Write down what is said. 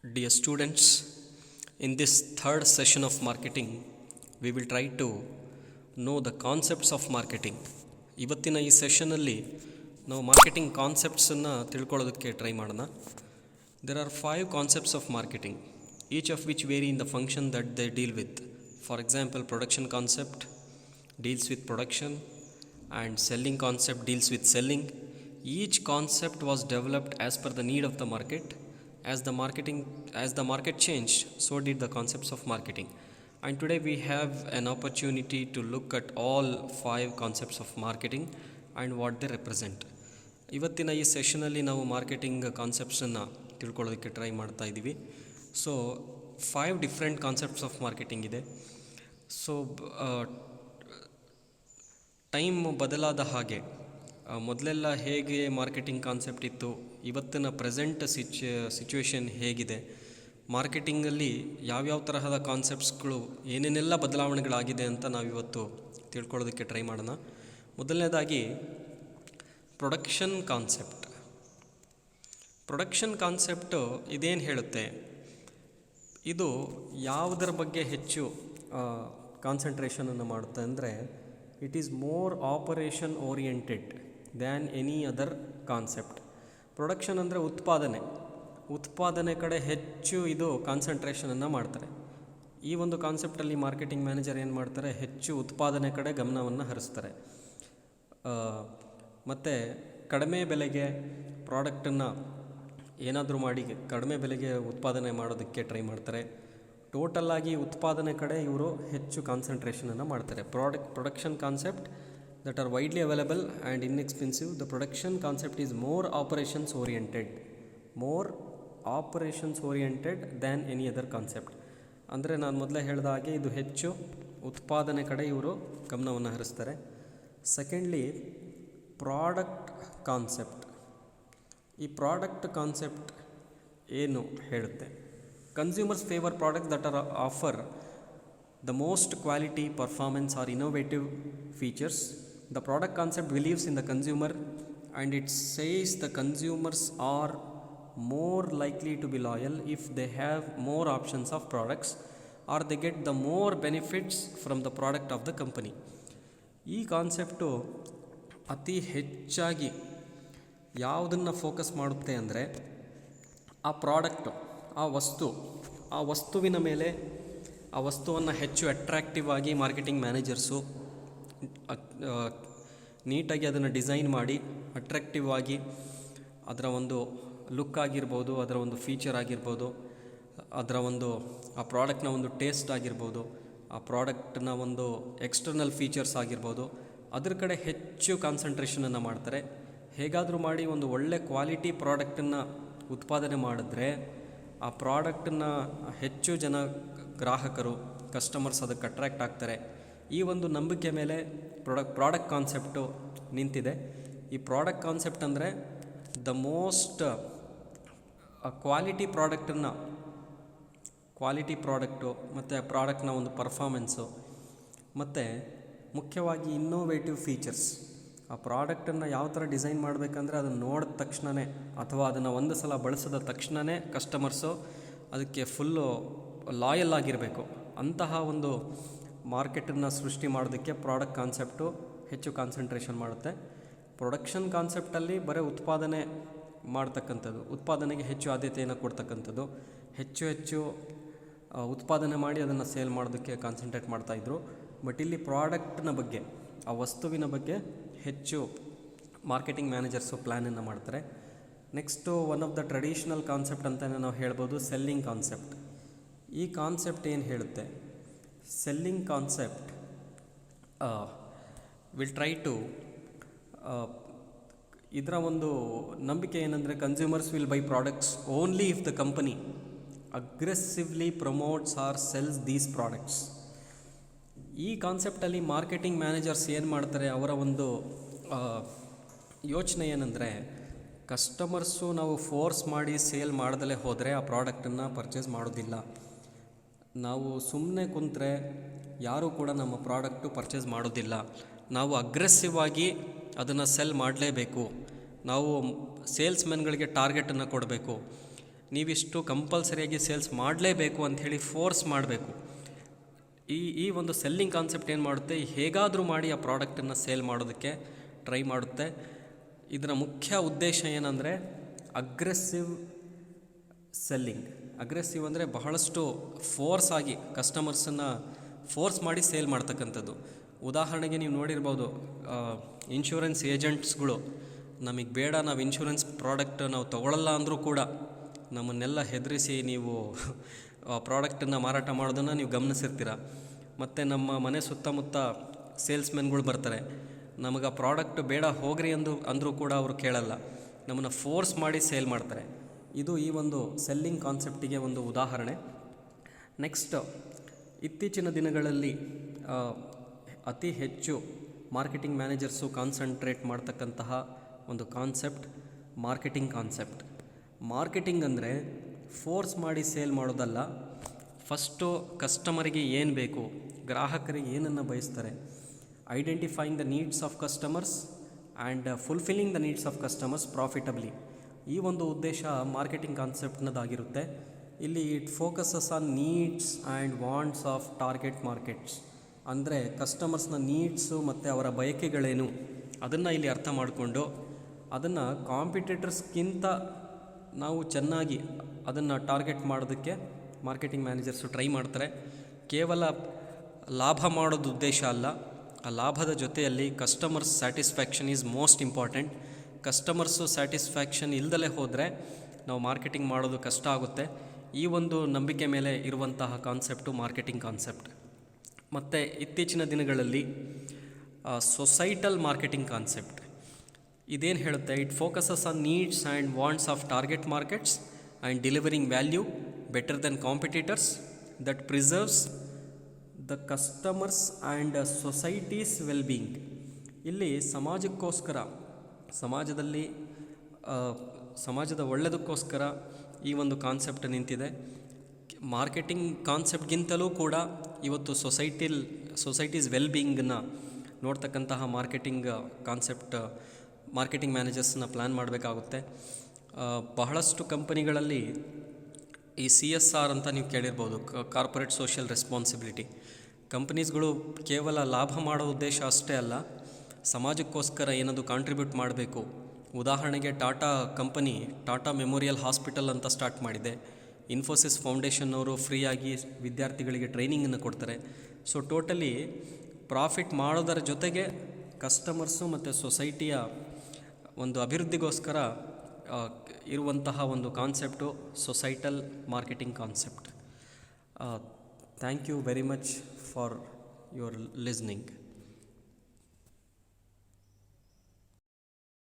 Dear students, in this third session of marketing, we will try to know the concepts of marketing. ಇವತ್ತಿನ ಈ ಸೆಷನಲ್ಲಿ ನಾವು marketing ಕಾನ್ಸೆಪ್ಟ್ಸನ್ನು ತಿಳ್ಕೊಳ್ಳೋದಕ್ಕೆ try ಮಾಡೋಣ. There are 5 concepts of marketing, each of which vary in the function that they deal with. For example, production concept deals with production and selling concept deals with selling. Each concept was developed as per the need of the market. As the market changed, so did the concepts of marketing. And today we have an opportunity to look at all 5 concepts of marketing and what they represent. ಇವತ್ತಿನ ಈ ಸೆಷನಲ್ಲಿ ನಾವು marketing ಕಾನ್ಸೆಪ್ಟ್ಸನ್ನು ತಿಳ್ಕೊಳ್ಳೋದಕ್ಕೆ try ಮಾಡ್ತಾ ಇದ್ದೀವಿ. So 5 different concepts of marketing ಇದೆ. So time ಬದಲಾದ ಹಾಗೆ ಮೊದಲೆಲ್ಲ ಹೇಗೆ ಮಾರ್ಕೆಟಿಂಗ್ ಕಾನ್ಸೆಪ್ಟ್ ಇತ್ತು, ಇವತ್ತಿನ ಪ್ರೆಸೆಂಟ್ ಸಿಚುವೇಶನ್ ಹೇಗಿದೆ, ಮಾರ್ಕೆಟಿಂಗಲ್ಲಿ ಯಾವ್ಯಾವ ತರಹದ ಕಾನ್ಸೆಪ್ಟ್ಸ್ಗಳು ಏನೇನೆಲ್ಲ ಬದಲಾವಣೆಗಳಾಗಿದೆ ಅಂತ ನಾವಿವತ್ತು ತಿಳ್ಕೊಳ್ಳೋದಕ್ಕೆ ಟ್ರೈ ಮಾಡೋಣ. ಮೊದಲನೇದಾಗಿ ಪ್ರೊಡಕ್ಷನ್ ಕಾನ್ಸೆಪ್ಟು ಇದೇನು ಹೇಳುತ್ತೆ, ಇದು ಯಾವುದರ ಬಗ್ಗೆ ಹೆಚ್ಚು ಕಾನ್ಸಂಟ್ರೇಷನನ್ನು ಮಾಡುತ್ತೆ ಅಂದರೆ it is more operation oriented than any other concept. Production ಅಂದರೆ ಉತ್ಪಾದನೆ ಕಡೆ ಹೆಚ್ಚು ಇದು ಕಾನ್ಸಂಟ್ರೇಷನನ್ನು ಮಾಡ್ತಾರೆ. ಈ ಒಂದು ಕಾನ್ಸೆಪ್ಟಲ್ಲಿ ಮಾರ್ಕೆಟಿಂಗ್ ಮ್ಯಾನೇಜರ್ ಏನು ಮಾಡ್ತಾರೆ, ಹೆಚ್ಚು ಉತ್ಪಾದನೆ ಕಡೆ ಗಮನವನ್ನು ಹರಿಸ್ತಾರೆ. ಮತ್ತು ಕಡಿಮೆ ಬೆಲೆಗೆ ಪ್ರಾಡಕ್ಟನ್ನು ಏನಾದರೂ ಮಾಡಿ ಕಡಿಮೆ ಬೆಲೆಗೆ ಉತ್ಪಾದನೆ ಮಾಡೋದಕ್ಕೆ ಟ್ರೈ ಮಾಡ್ತಾರೆ. ಟೋಟಲ್ಲಾಗಿ ಉತ್ಪಾದನೆ ಕಡೆ ಇವರು ಹೆಚ್ಚು ಕಾನ್ಸಂಟ್ರೇಷನನ್ನು ಮಾಡ್ತಾರೆ. Production concept that are widely available and inexpensive. The production concept is more operations oriented than any other concept. ಅಂದರೆ ನಾನು ಮೊದಲೇ ಹೇಳಿದ ಹಾಗೆ ಇದು ಹೆಚ್ಚು ಉತ್ಪಾದನೆ ಕಡೆ ಇವರು ಗಮನವನ್ನು ಹರಿಸ್ತಾರೆ. Secondly, product concept. ಈ ಪ್ರಾಡಕ್ಟ್ ಕಾನ್ಸೆಪ್ಟ್ ಏನು ಹೇಳುತ್ತೆ, consumers favour products that are offer the most quality, performance or innovative features. The product concept believes in the consumer and it says the consumers are more likely to be loyal if they have more options of products or they get the more benefits from the product of the company. ಈ concept ಅತಿ ಹೆಚ್ಚಾಗಿ ಯಾವುದನ್ನು focus ಮಾಡುತ್ತೆ ಅಂದರೆ ಆ product, ಆ ವಸ್ತುವಿನ ಮೇಲೆ, ಆ ವಸ್ತುವನ್ನು ಹೆಚ್ಚು ಅಟ್ರಾಕ್ಟಿವ್ ಆಗಿ ಮಾರ್ಕೆಟಿಂಗ್ ಮ್ಯಾನೇಜರ್ಸು ನೀಟಾಗಿ ಅದನ್ನು ಡಿಸೈನ್ ಮಾಡಿ ಅಟ್ರಾಕ್ಟಿವ್ ಆಗಿ ಅದರ ಒಂದು ಲುಕ್ ಆಗಿರ್ಬೋದು, ಅದರ ಒಂದು ಫೀಚರ್ ಆಗಿರ್ಬೋದು, ಅದರ ಒಂದು ಆ ಪ್ರಾಡಕ್ಟ್ನ ಒಂದು ಟೇಸ್ಟ್ ಆಗಿರ್ಬೋದು, ಆ ಪ್ರಾಡಕ್ಟ್ನ ಒಂದು ಎಕ್ಸ್ಟರ್ನಲ್ ಫೀಚರ್ಸ್ ಆಗಿರ್ಬೋದು, ಅದ್ರ ಕಡೆ ಹೆಚ್ಚು ಕಾನ್ಸಂಟ್ರೇಷನನ್ನು ಮಾಡ್ತಾರೆ. ಹೇಗಾದರೂ ಮಾಡಿ ಒಂದು ಒಳ್ಳೆ ಕ್ವಾಲಿಟಿ ಪ್ರಾಡಕ್ಟನ್ನು ಉತ್ಪಾದನೆ ಮಾಡಿದ್ರೆ ಆ ಪ್ರಾಡಕ್ಟನ್ನು ಹೆಚ್ಚು ಜನ ಗ್ರಾಹಕರು, ಕಸ್ಟಮರ್ಸ್ ಅದಕ್ಕೆ ಅಟ್ರ್ಯಾಕ್ಟ್ ಆಗ್ತಾರೆ. ಈ ಒಂದು ನಂಬಿಕೆ ಮೇಲೆ ಪ್ರಾಡಕ್ಟ್ ಕಾನ್ಸೆಪ್ಟು ನಿಂತಿದೆ. ಈ ಪ್ರಾಡಕ್ಟ್ ಕಾನ್ಸೆಪ್ಟ್ ಅಂದರೆ ದ ಮೋಸ್ಟ್ ಕ್ವಾಲಿಟಿ ಪ್ರಾಡಕ್ಟು ಮತ್ತು ಆ ಪ್ರಾಡಕ್ಟ್ನ ಒಂದು ಪರ್ಫಾಮೆನ್ಸು ಮತ್ತು ಮುಖ್ಯವಾಗಿ ಇನ್ನೋವೇಟಿವ್ ಫೀಚರ್ಸ್. ಆ ಪ್ರಾಡಕ್ಟನ್ನು ಯಾವ ಥರ ಡಿಸೈನ್ ಮಾಡಬೇಕಂದ್ರೆ ಅದನ್ನು ನೋಡಿದ ತಕ್ಷಣವೇ ಅಥವಾ ಅದನ್ನು ಒಂದು ಸಲ ಬಳಸಿದ ತಕ್ಷಣವೇ ಕಸ್ಟಮರ್ಸು ಅದಕ್ಕೆ ಫುಲ್ಲು ಲಾಯಲ್ ಆಗಿರಬೇಕು. ಅಂತಹ ಒಂದು ಮಾರ್ಕೆಟನ್ನು ಸೃಷ್ಟಿ ಮಾಡೋದಕ್ಕೆ ಪ್ರಾಡಕ್ಟ್ ಕಾನ್ಸೆಪ್ಟು ಹೆಚ್ಚು ಕಾನ್ಸಂಟ್ರೇಷನ್ ಮಾಡುತ್ತೆ. ಪ್ರೊಡಕ್ಷನ್ ಕಾನ್ಸೆಪ್ಟಲ್ಲಿ ಬರೀ ಉತ್ಪಾದನೆ ಮಾಡ್ತಕ್ಕಂಥದ್ದು, ಉತ್ಪಾದನೆಗೆ ಹೆಚ್ಚು ಆದ್ಯತೆಯನ್ನು ಕೊಡ್ತಕ್ಕಂಥದ್ದು, ಹೆಚ್ಚು ಉತ್ಪಾದನೆ ಮಾಡಿ ಅದನ್ನು ಸೇಲ್ ಮಾಡೋದಕ್ಕೆ ಕಾನ್ಸಂಟ್ರೇಟ್ ಮಾಡ್ತಾಯಿದ್ರು. ಬಟ್ ಇಲ್ಲಿ ಪ್ರಾಡಕ್ಟ್ನ ಬಗ್ಗೆ, ಆ ವಸ್ತುವಿನ ಬಗ್ಗೆ ಹೆಚ್ಚು ಮಾರ್ಕೆಟಿಂಗ್ ಮ್ಯಾನೇಜರ್ಸು ಪ್ಲ್ಯಾನನ್ನು ಮಾಡ್ತಾರೆ. Next one of the traditional concept ಅಂತಲೇ ನಾವು ಹೇಳ್ಬೋದು, ಸೆಲ್ಲಿಂಗ್ ಕಾನ್ಸೆಪ್ಟ್. ಈ ಕಾನ್ಸೆಪ್ಟ್ ಏನು ಹೇಳುತ್ತೆ, selling concept will try to, ಇದರ ಒಂದು ನಂಬಿಕೆ ಏನಂದರೆ consumers will buy products only if the company aggressively promotes or sells these products. ಈ ಕಾನ್ಸೆಪ್ಟಲ್ಲಿ ಮಾರ್ಕೆಟಿಂಗ್ ಮ್ಯಾನೇಜರ್ಸ್ ಏನು ಮಾಡ್ತಾರೆ, ಅವರ ಒಂದು ಯೋಚನೆ ಏನಂದರೆ ಕಸ್ಟಮರ್ಸು ನಾವು ಫೋರ್ಸ್ ಮಾಡಿ ಸೇಲ್ ಮಾಡ್ದಲೇ ಹೋದರೆ ಆ ಪ್ರಾಡಕ್ಟನ್ನು ಪರ್ಚೇಸ್ ಮಾಡೋದಿಲ್ಲ. ನಾವು ಸುಮ್ಮನೆ ಕುಂತರೆ ಯಾರೂ ಕೂಡ ನಮ್ಮ ಪ್ರಾಡಕ್ಟು ಪರ್ಚೇಸ್ ಮಾಡೋದಿಲ್ಲ. ನಾವು ಅಗ್ರೆಸಿವ್ ಆಗಿ ಅದನ್ನು ಸೆಲ್ ಮಾಡಲೇಬೇಕು. ನಾವು ಸೇಲ್ಸ್ಮೆನ್ಗಳಿಗೆ ಟಾರ್ಗೆಟನ್ನು ಕೊಡಬೇಕು. ನೀವಿಷ್ಟು ಕಂಪಲ್ಸರಿಯಾಗಿ ಸೇಲ್ಸ್ ಮಾಡಲೇಬೇಕು ಅಂಥೇಳಿ ಫೋರ್ಸ್ ಮಾಡಬೇಕು. ಈ ಒಂದು ಸೆಲ್ಲಿಂಗ್ ಕಾನ್ಸೆಪ್ಟ್ ಏನು ಮಾಡುತ್ತೆ, ಹೇಗಾದರೂ ಮಾಡಿ ಆ ಪ್ರಾಡಕ್ಟನ್ನು ಸೇಲ್ ಮಾಡೋದಕ್ಕೆ ಟ್ರೈ ಮಾಡುತ್ತೆ. ಇದರ ಮುಖ್ಯ ಉದ್ದೇಶ ಏನಂದರೆ ಅಗ್ರೆಸಿವ್ ಸೆಲ್ಲಿಂಗ್. ಅಗ್ರೆಸಿವ್ ಅಂದರೆ ಬಹಳಷ್ಟು ಫೋರ್ಸ್ ಆಗಿ ಕಸ್ಟಮರ್ಸನ್ನು ಫೋರ್ಸ್ ಮಾಡಿ ಸೇಲ್ ಮಾಡ್ತಕ್ಕಂಥದ್ದು. ಉದಾಹರಣೆಗೆ ನೀವು ನೋಡಿರ್ಬೋದು, ಇನ್ಶೂರೆನ್ಸ್ ಏಜೆಂಟ್ಸ್ಗಳು ನಮಗೆ ಬೇಡ, ನಾವು ಇನ್ಶೂರೆನ್ಸ್ ಪ್ರಾಡಕ್ಟ್ ನಾವು ತೊಗೊಳ್ಳಲ್ಲ ಅಂದರೂ ಕೂಡ ನಮ್ಮನ್ನೆಲ್ಲ ಹೆದರಿಸಿ ನೀವು ಪ್ರಾಡಕ್ಟನ್ನು ಮಾರಾಟ ಮಾಡೋದನ್ನು ನೀವು ಗಮನಿಸಿರ್ತೀರ. ಮತ್ತು ನಮ್ಮ ಮನೆ ಸುತ್ತಮುತ್ತ ಸೇಲ್ಸ್ಮೆನ್ಗಳು ಬರ್ತಾರೆ, ನಮಗೆ ಆ ಪ್ರಾಡಕ್ಟ್ ಬೇಡ ಹೋಗ್ರಿ ಅಂದರೂ ಕೂಡ ಅವರು ಕೇಳಲ್ಲ, ನಮ್ಮನ್ನು ಫೋರ್ಸ್ ಮಾಡಿ ಸೇಲ್ ಮಾಡ್ತಾರೆ. ಇದು ಈ ಒಂದು ಸೆಲ್ಲಿಂಗ್ ಕಾನ್ಸೆಪ್ಟಿಗೆ ಒಂದು ಉದಾಹರಣೆ. ನೆಕ್ಸ್ಟ್, ಇತ್ತೀಚಿನ ದಿನಗಳಲ್ಲಿ ಅತಿ ಹೆಚ್ಚು ಮಾರ್ಕೆಟಿಂಗ್ ಮ್ಯಾನೇಜರ್ಸು ಕಾನ್ಸಂಟ್ರೇಟ್ ಮಾಡ್ತಕ್ಕಂತಹ ಒಂದು ಕಾನ್ಸೆಪ್ಟ್ ಮಾರ್ಕೆಟಿಂಗ್ ಕಾನ್ಸೆಪ್ಟ್. ಮಾರ್ಕೆಟಿಂಗ್ ಅಂದರೆ ಫೋರ್ಸ್ ಮಾಡಿ ಸೇಲ್ ಮಾಡೋದಲ್ಲ. ಫಸ್ಟು ಕಸ್ಟಮರಿಗೆ ಏನು ಬೇಕು, ಗ್ರಾಹಕರಿಗೆ ಏನನ್ನು ಬಯಸ್ತಾರೆ, identifying the needs of customers and fulfilling the needs of customers profitably. ಈ ಒಂದು ಉದ್ದೇಶ ಮಾರ್ಕೆಟಿಂಗ್ ಕಾನ್ಸೆಪ್ಟ್ನದಾಗಿರುತ್ತೆ. ಇಲ್ಲಿ it focuses on needs and wants of target markets. ಅಂದರೆ ಕಸ್ಟಮರ್ಸ್ನ ನೀಡ್ಸು ಮತ್ತು ಅವರ ಬಯಕೆಗಳೇನು ಅದನ್ನು ಇಲ್ಲಿ ಅರ್ಥ ಮಾಡಿಕೊಂಡು ಅದನ್ನು ಕಾಂಪಿಟೇಟರ್ಸ್ಗಿಂತ ನಾವು ಚೆನ್ನಾಗಿ ಅದನ್ನು ಟಾರ್ಗೆಟ್ ಮಾಡೋದಕ್ಕೆ ಮಾರ್ಕೆಟಿಂಗ್ ಮ್ಯಾನೇಜರ್ಸು ಟ್ರೈ ಮಾಡ್ತಾರೆ. ಕೇವಲ ಲಾಭ ಮಾಡೋದು ಉದ್ದೇಶ ಅಲ್ಲ, ಆ ಲಾಭದ ಜೊತೆಯಲ್ಲಿ customers satisfaction is most important. Customers satisfaction ಇಲ್ದಲೇ ಹೋದರೆ ನಾವು ಮಾರ್ಕೆಟಿಂಗ್ ಮಾಡೋದು ಕಷ್ಟ ಆಗುತ್ತೆ. ಈ ಒಂದು ನಂಬಿಕೆ ಮೇಲೆ ಇರುವಂತಹ ಕಾನ್ಸೆಪ್ಟು ಮಾರ್ಕೆಟಿಂಗ್ ಕಾನ್ಸೆಪ್ಟ್. ಮತ್ತು ಇತ್ತೀಚಿನ ದಿನಗಳಲ್ಲಿ ಸೊಸೈಟಲ್ ಮಾರ್ಕೆಟಿಂಗ್ ಕಾನ್ಸೆಪ್ಟ್ ಇದೇನು ಹೇಳುತ್ತೆ, it focuses on needs and wants of target markets and delivering value better than competitors that preserves the customers and society's wellbeing. ಇಲ್ಲಿ ಸಮಾಜಕ್ಕೋಸ್ಕರ, ಸಮಾಜದ ಒಳ್ಳೆಯದಕ್ಕೋಸ್ಕರ ಈ ಒಂದು ಕಾನ್ಸೆಪ್ಟ್ ನಿಂತಿದೆ. ಮಾರ್ಕೆಟಿಂಗ್ ಕಾನ್ಸೆಪ್ಟ್ಗಿಂತಲೂ ಕೂಡ ಇವತ್ತು ಸೊಸೈಟೀಸ್ ವೆಲ್ಬೀಯಿಂಗನ್ನು ನೋಡ್ತಕ್ಕಂತಹ ಮಾರ್ಕೆಟಿಂಗ್ ಕಾನ್ಸೆಪ್ಟ್ ಮಾರ್ಕೆಟಿಂಗ್ ಮ್ಯಾನೇಜರ್ಸ್ನ ಪ್ಲ್ಯಾನ್ ಮಾಡಬೇಕಾಗುತ್ತೆ. ಬಹಳಷ್ಟು ಕಂಪನಿಗಳಲ್ಲಿ ಈ CSR ಅಂತ ನೀವು ಕೇಳಿರ್ಬೋದು, ಕಾರ್ಪೊರೇಟ್ ಸೋಷಿಯಲ್ ರೆಸ್ಪಾನ್ಸಿಬಿಲಿಟಿ. ಕಂಪನೀಸ್ಗಳು ಕೇವಲ ಲಾಭ ಮಾಡೋ ಉದ್ದೇಶ ಅಷ್ಟೇ ಅಲ್ಲ, ಸಮಾಜಕ್ಕೋಸ್ಕರ ಏನಾದರೂ ಕಾಂಟ್ರಿಬ್ಯೂಟ್ ಮಾಡಬೇಕು. ಉದಾಹರಣೆಗೆ ಟಾಟಾ ಮೆಮೋರಿಯಲ್ ಹಾಸ್ಪಿಟಲ್ ಅಂತ ಸ್ಟಾರ್ಟ್ ಮಾಡಿದೆ. ಇನ್ಫೋಸಿಸ್ ಫೌಂಡೇಶನ್ ಅವರು ಫ್ರೀಯಾಗಿ ವಿದ್ಯಾರ್ಥಿಗಳಿಗೆ ಟ್ರೈನಿಂಗನ್ನು ಕೊಡ್ತಾರೆ. ಸೊ ಟೋಟಲಿ ಪ್ರಾಫಿಟ್ ಮಾಡೋದರ ಜೊತೆಗೆ ಕಸ್ಟಮರ್ಸು ಮತ್ತು ಸೊಸೈಟಿಯ ಒಂದು ಅಭಿವೃದ್ಧಿಗೋಸ್ಕರ ಇರುವಂತಹ ಒಂದು concept societal marketing concept. Thank you very much for your listening.